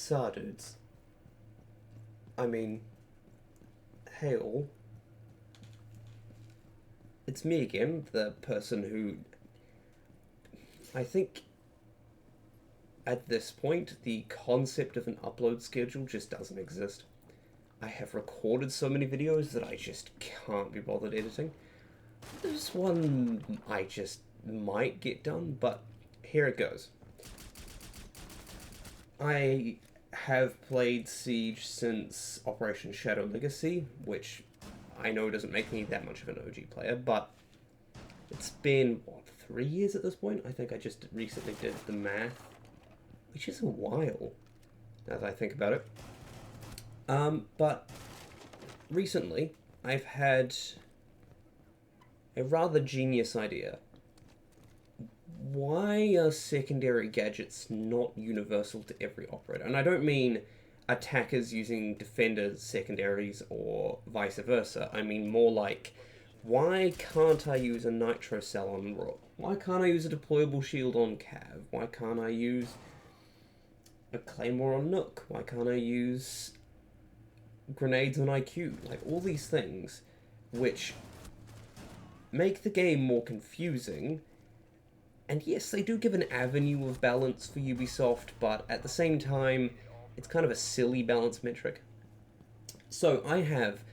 So, dudes. I mean, hey all. It's me again, the person who. I think at this point, the concept of an upload schedule just doesn't exist. I have recorded so many videos that I just can't be bothered editing. There's one I just might get done, but here it goes. I have played Siege since Operation Shadow Legacy, which I know doesn't make me that much of an OG player, but it's been, what, 3 years at this point? I think I just recently did the math, which is a while, as I think about it. But recently, I've had a rather genius idea. Why are secondary gadgets not universal to every operator? And I don't mean attackers using defenders secondaries or vice versa. I mean more like, why can't I use a nitro cell on Rook? Why can't I use a deployable shield on Cav? Why can't I use a claymore on Nook? Why can't I use grenades on IQ? Like, all these things which make the game more confusing. And yes, they do give an avenue of balance for Ubisoft, but at the same time, it's kind of a silly balance metric. So I have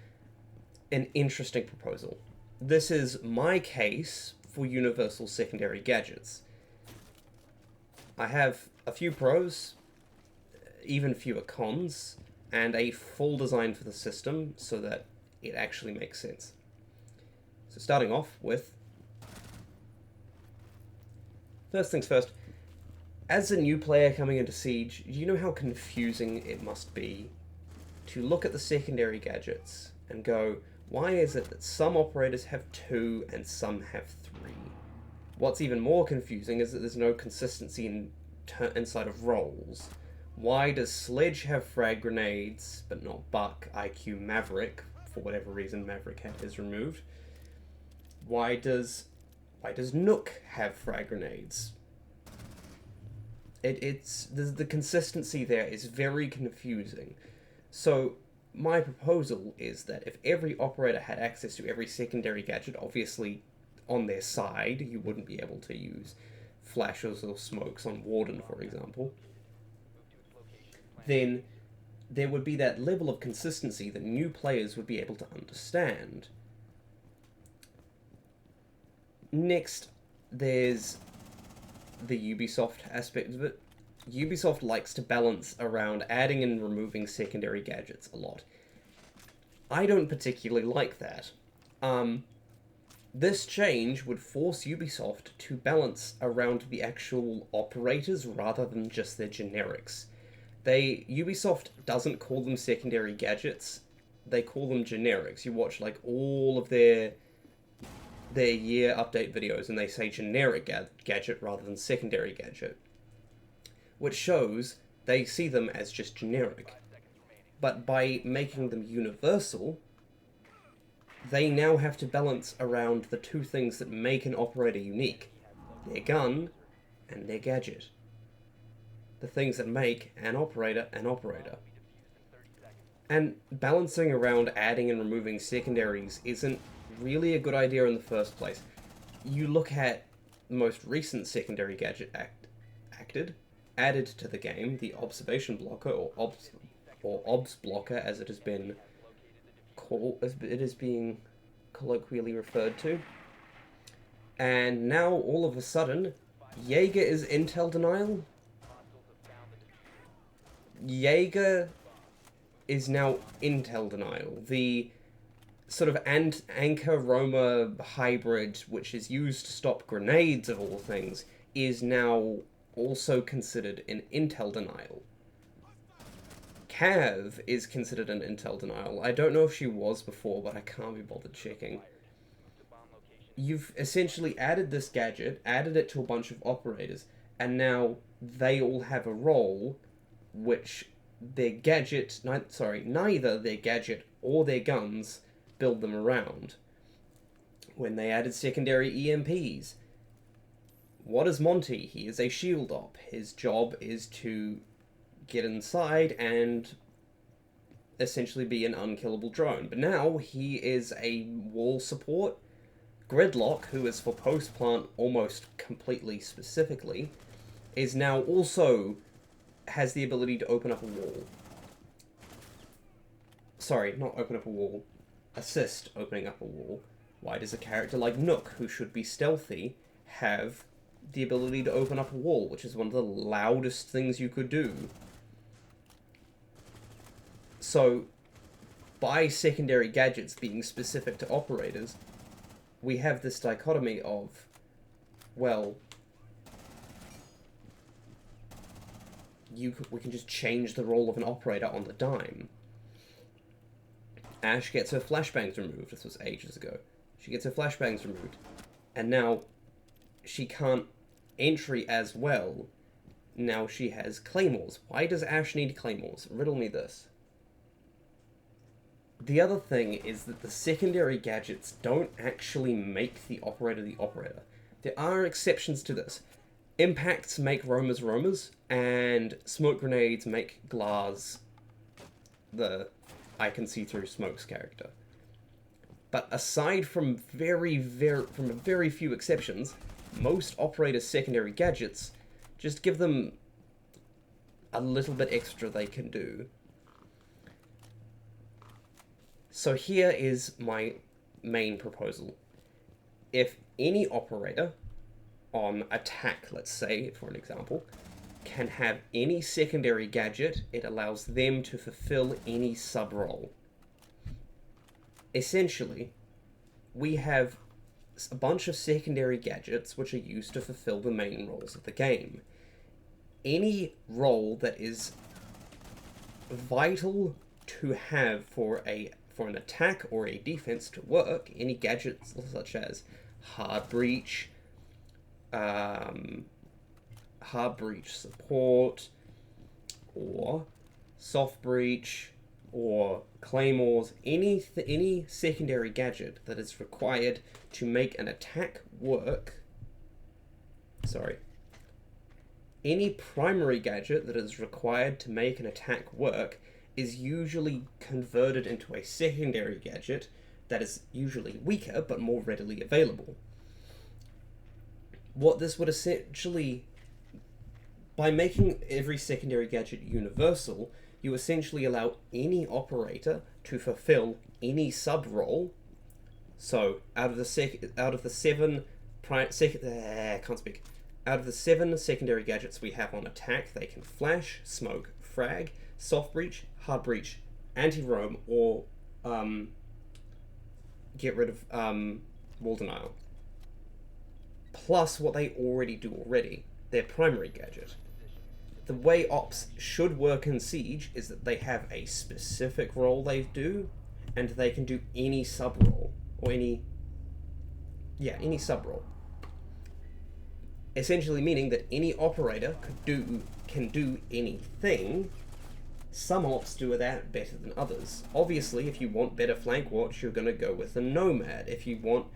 an interesting proposal. This is my case for universal secondary gadgets. I have a few pros, even fewer cons, and a full design for the system so that it actually makes sense. So starting off with, first things first, as a new player coming into Siege, do you know how confusing it must be to look at the secondary gadgets and go, why is it that some operators have 2 and some have 3? What's even more confusing is that there's no consistency inside of roles. Why does Sledge have frag grenades, but not Buck, IQ, Maverick? For whatever reason, Maverick had his removed. Why does Nook have frag grenades? The consistency there is very confusing. So my proposal is that if every operator had access to every secondary gadget, obviously on their side, you wouldn't be able to use flashes or smokes on Warden, for example, then there would be that level of consistency that new players would be able to understand. Next, there's the Ubisoft aspect of it. Ubisoft likes to balance around adding and removing secondary gadgets a lot. I don't particularly like that. This change would force Ubisoft to balance around the actual operators rather than just their generics. Ubisoft doesn't call them secondary gadgets, they call them generics. You watch like all of their year update videos and they say generic gadget rather than secondary gadget, which shows they see them as just generic. But by making them universal, they now have to balance around the two things that make an operator unique: their gun and their gadget. The things that make an operator an operator. And balancing around adding and removing secondaries isn't really a good idea in the first place. You look at the most recent secondary gadget added to the game, the observation blocker, or obs blocker as it has been called, as it is being colloquially referred to. And now all of a sudden, Jaeger is intel denial. Jaeger is now intel denial. The sort of Anchor-Roma hybrid, which is used to stop grenades of all things, is now also considered an intel denial. Cav is considered an intel denial. I don't know if she was before, but I can't be bothered checking. You've essentially added this gadget, added it to a bunch of operators, and now they all have a role which neither their gadget or their guns build them around. When they added secondary EMPs, what is Monty? He is a shield op. His job is to get inside and essentially be an unkillable drone. But now he is a wall support. Gridlock, who is for post-plant almost completely specifically, is now also has the ability to open up a wall. Sorry, not open up a wall. Assist opening up a wall. Why does a character like Nook, who should be stealthy, have the ability to open up a wall, which is one of the loudest things you could do? So, by secondary gadgets being specific to operators, we have this dichotomy of, well, we can just change the role of an operator on the dime. Ash gets her flashbangs removed. This was ages ago. She gets her flashbangs removed. And now she can't entry as well. Now she has claymores. Why does Ash need claymores? Riddle me this. The other thing is that the secondary gadgets don't actually make the operator. There are exceptions to this. Impacts make roamers roamers, and smoke grenades make Glaz the I can see through Smoke's character. But aside from very few exceptions, most operators' secondary gadgets just give them a little bit extra they can do. So here is my main proposal. If any operator on attack, let's say, for an example, can have any secondary gadget, it allows them to fulfill any sub-role. Essentially, we have a bunch of secondary gadgets which are used to fulfill the main roles of the game. Any role that is vital to have for an attack or a defense to work, any gadgets such as hard breach support, or soft breach, or claymores, any secondary gadget that is required to make an attack work. Any primary gadget that is required to make an attack work is usually converted into a secondary gadget that is usually weaker but more readily available. What this would essentially, by making every secondary gadget universal, you essentially allow any operator to fulfill any sub-role. So out of the seven secondary gadgets we have on attack, they can flash, smoke, frag, soft breach, hard breach, anti-roam, or get rid of wall denial. Plus what they already do their primary gadget. The way ops should work in Siege is that they have a specific role they do, and they can do any sub-role, or any sub-role. Essentially meaning that any operator can do anything. Some ops do that better than others. Obviously, if you want better flank watch, you're going to go with a Nomad. If you want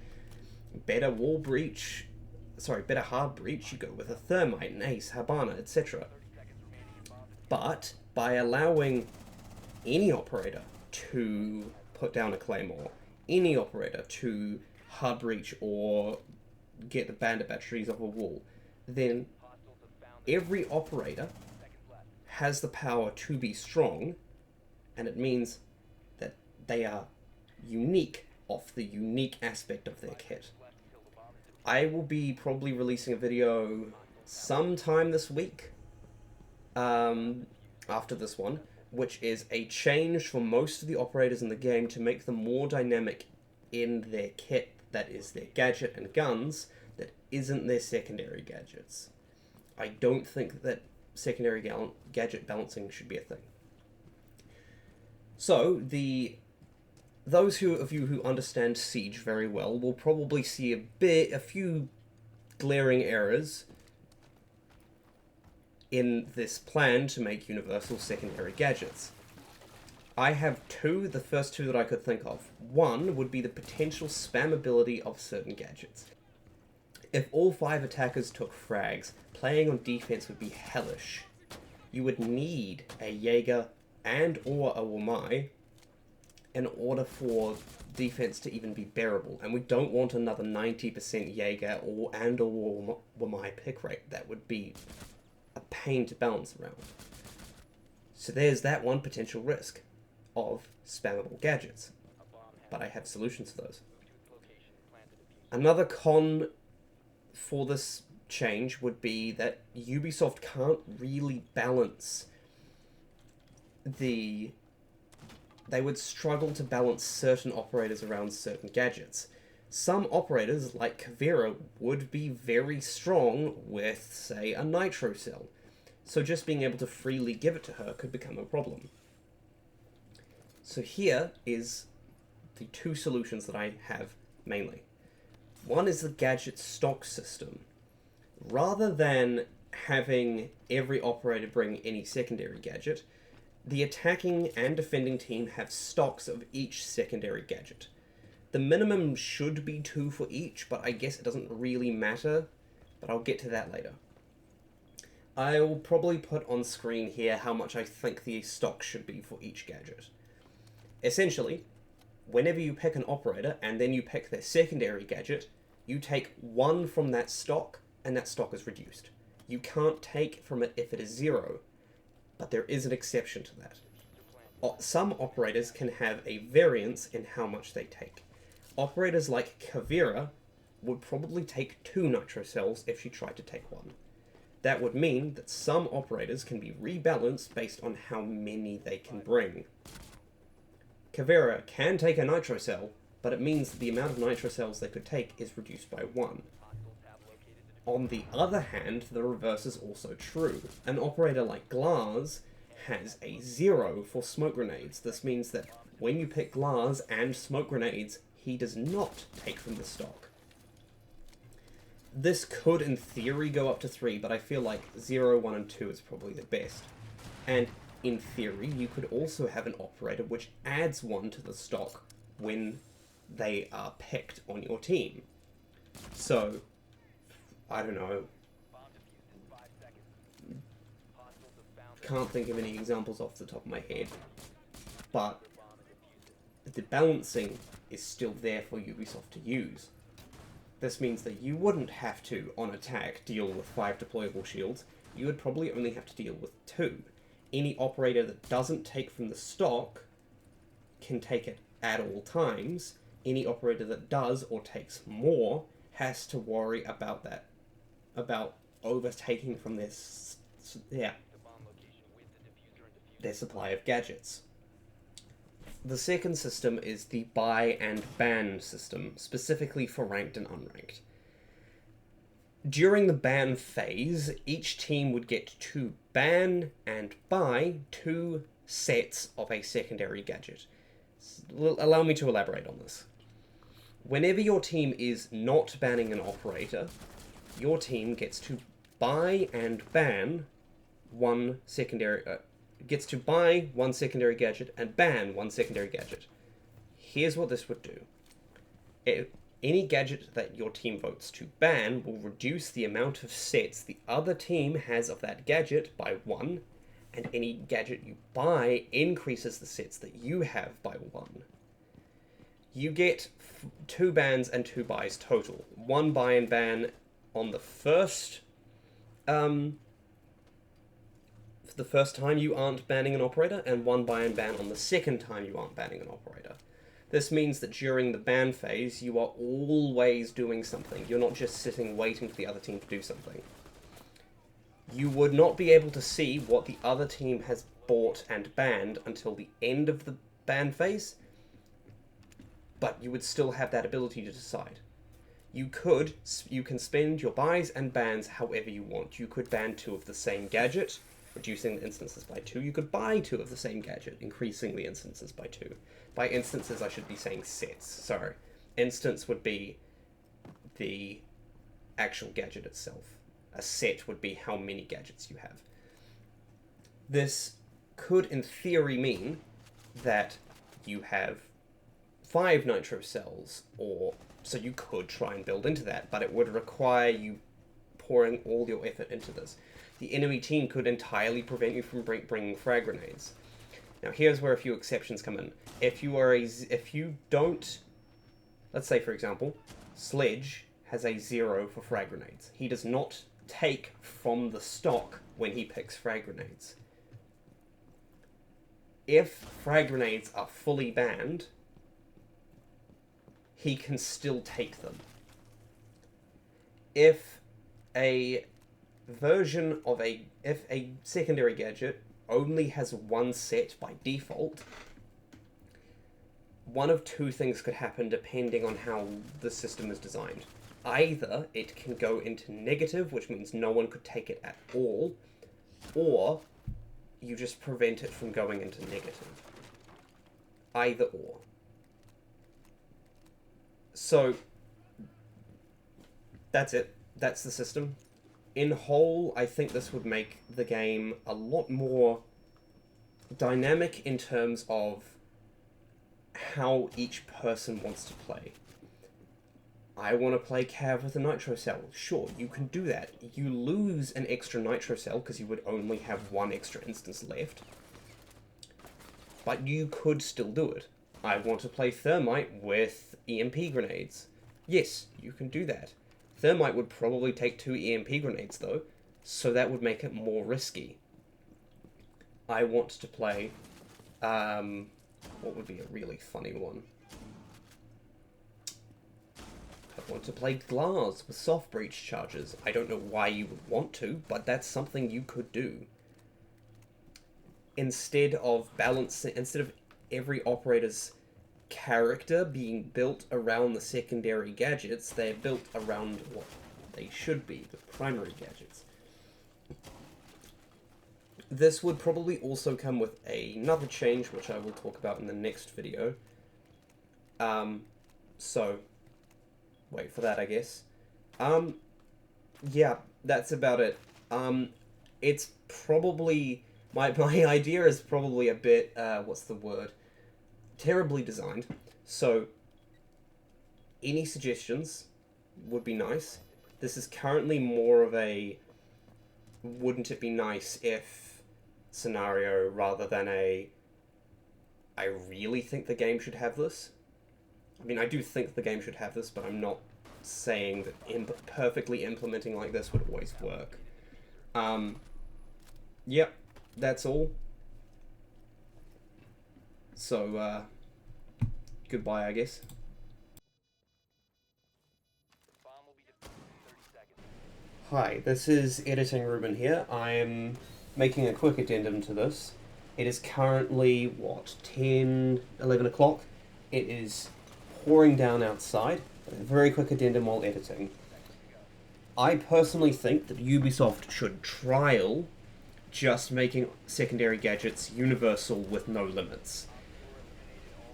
better hard breach, you go with a Thermite, an Ace, Habana, etc. But by allowing any operator to put down a Claymore, any operator to hard breach or get the bandit batteries off a wall, then every operator has the power to be strong, and it means that they are unique off the unique aspect of their kit. I will be probably releasing a video sometime this week, after this one, which is a change for most of the operators in the game to make them more dynamic in their kit, that is their gadget and guns, that isn't their secondary gadgets. I don't think that secondary gadget balancing should be a thing. So, those of you who understand Siege very well will probably see a few glaring errors in this plan to make universal secondary gadgets. I have two, the first two that I could think of. One would be the potential spammability of certain gadgets. If all 5 attackers took frags, playing on defense would be hellish. you would need a Jaeger and or a Wamai in order for defense to even be bearable. And we don't want another 90% Jaeger or Wamai pick rate. That would be a pain to balance around. So there's that one potential risk of spammable gadgets. But I have solutions for those. Another con for this change would be that Ubisoft can't really balance they would struggle to balance certain operators around certain gadgets. Some operators, like Kavira, would be very strong with, say, a nitro cell, so just being able to freely give it to her could become a problem. So here is the two solutions that I have mainly. One is the gadget stock system. Rather than having every operator bring any secondary gadget, the attacking and defending team have stocks of each secondary gadget. The minimum should be 2 for each, but I guess it doesn't really matter, but I'll get to that later. I will probably put on screen here how much I think the stock should be for each gadget. Essentially, whenever you pick an operator and then you pick their secondary gadget, you take 1 from that stock and that stock is reduced. You can't take from it if it is 0, but there is an exception to that. Some operators can have a variance in how much they take. Operators like Kavira would probably take 2 nitro cells if she tried to take 1. That would mean that some operators can be rebalanced based on how many they can bring. Kavira can take a nitro cell, but it means that the amount of nitro cells they could take is reduced by 1. On the other hand, the reverse is also true. An operator like Glass has a 0 for smoke grenades. This means that when you pick Glass and smoke grenades, he does not take from the stock. This could, in theory, go up to 3, but I feel like 0, 1, and 2 is probably the best. And in theory, you could also have an operator which adds 1 to the stock when they are picked on your team. So, I don't know. Can't think of any examples off the top of my head. But the balancing is still there for Ubisoft to use. This means that you wouldn't have to, on attack, deal with 5 deployable shields. You would probably only have to deal with 2. Any operator that doesn't take from the stock can take it at all times. Any operator that does or takes more has to worry about that. About overtaking from their supply of gadgets. The second system is the buy and ban system, specifically for ranked and unranked. During the ban phase, each team would get to ban and buy 2 sets of a secondary gadget. Allow me to elaborate on this. Whenever your team is not banning an operator, your team gets to buy and ban one secondary gadget and ban 1 secondary gadget. Here's what this would do. Any gadget that your team votes to ban will reduce the amount of sets the other team has of that gadget by 1, and any gadget you buy increases the sets that you have by 1. You get 2 bans and 2 buys total. 1 buy and ban on the first time you aren't banning an operator, and 1 buy and ban on the second time you aren't banning an operator. This means that during the ban phase, you are always doing something. You're not just sitting waiting for the other team to do something. You would not be able to see what the other team has bought and banned until the end of the ban phase, but you would still have that ability to decide. You can spend your buys and bans however you want. You could ban 2 of the same gadget, reducing the instances by 2. You could buy 2 of the same gadget, increasing the instances by 2. By instances, I should be saying sets. Sorry. Instance would be the actual gadget itself. A set would be how many gadgets you have. This could, in theory, mean that you have 5 nitro cells, so you could try and build into that, but it would require you pouring all your effort into this. the enemy team could entirely prevent you from bringing frag grenades. Now here's where a few exceptions come in. If you don't, let's say for example, Sledge has a 0 for frag grenades. He does not take from the stock when he picks frag grenades. If frag grenades are fully banned, he can still take them. If a secondary gadget only has one set by default, one of two things could happen depending on how the system is designed. Either it can go into negative, which means no one could take it at all, or you just prevent it from going into negative. Either or. So, that's it. That's the system. In whole, I think this would make the game a lot more dynamic in terms of how each person wants to play. I want to play Cav with a nitro cell. Sure, you can do that. You lose an extra nitro cell because you would only have one extra instance left. But you could still do it. I want to play Thermite with EMP grenades. Yes, you can do that. Thermite would probably take 2 EMP grenades though, so that would make it more risky. I want to play, what would be a really funny one? I want to play Glass with soft breach charges. I don't know why you would want to, but that's something you could do. Instead of every operator's character being built around the secondary gadgets, they're built around what they should be, the primary gadgets. This would probably also come with another change, which I will talk about in the next video. So, wait for that, I guess. Yeah, that's about it. It's probably, my idea is probably a bit, what's the word? Terribly designed. So, any suggestions would be nice. This is currently more of a wouldn't it be nice if scenario rather than a I really think the game should have this. I mean, I do think the game should have this, but I'm not saying that perfectly implementing like this would always work. Yep, that's all. So, goodbye, I guess. Hi, this is Editing Ruben here. I'm making a quick addendum to this. It is currently, what, 11 o'clock? It is pouring down outside. A very quick addendum while editing. I personally think that Ubisoft should trial just making secondary gadgets universal with no limits.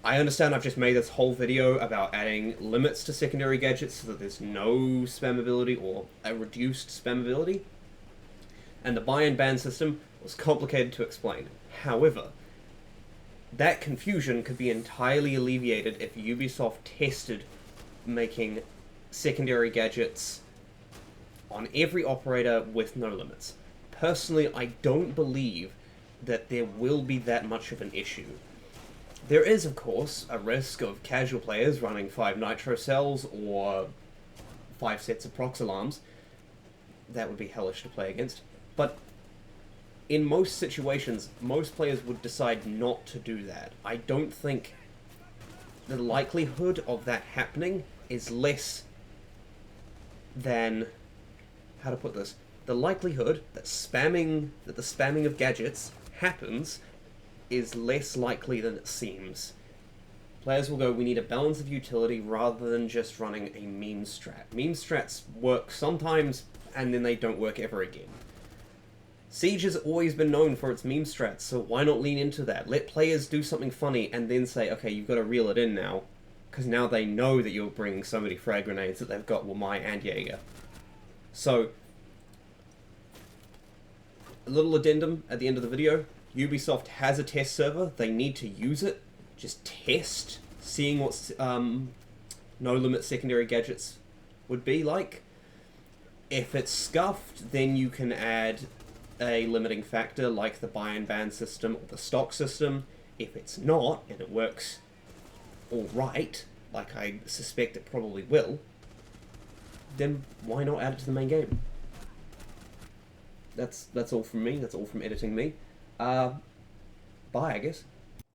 I understand I've just made this whole video about adding limits to secondary gadgets so that there's no spammability or a reduced spammability. And the buy and ban system was complicated to explain. However, that confusion could be entirely alleviated if Ubisoft tested making secondary gadgets on every operator with no limits. Personally, I don't believe that there will be that much of an issue. There is, of course, a risk of casual players running 5 nitro cells or 5 sets of prox alarms. That would be hellish to play against. But in most situations, most players would decide not to do that. I don't think the likelihood of that happening is less than... how to put this? The likelihood that the spamming of gadgets happens is less likely than it seems. Players will go, we need a balance of utility rather than just running a meme strat. Meme strats work sometimes, and then they don't work ever again. Siege has always been known for its meme strats, so why not lean into that? Let players do something funny and then say, okay, you've got to reel it in now, because now they know that you're bringing so many frag grenades that they've got Wamai and Jaeger. So, a little addendum at the end of the video. Ubisoft has a test server. They need to use it. Just test, seeing what no-limit secondary gadgets would be like. If it's scuffed, then you can add a limiting factor like the buy and ban system or the stock system, if it's not, and it works alright, like I suspect it probably will, then why not add it to the main game? That's all from me, that's all from editing me. Bye, I guess.